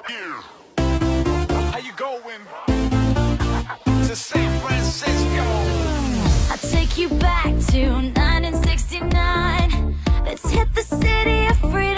How you going? To San Francisco. I'll take you back to 1969. Let's hit the city of freedom.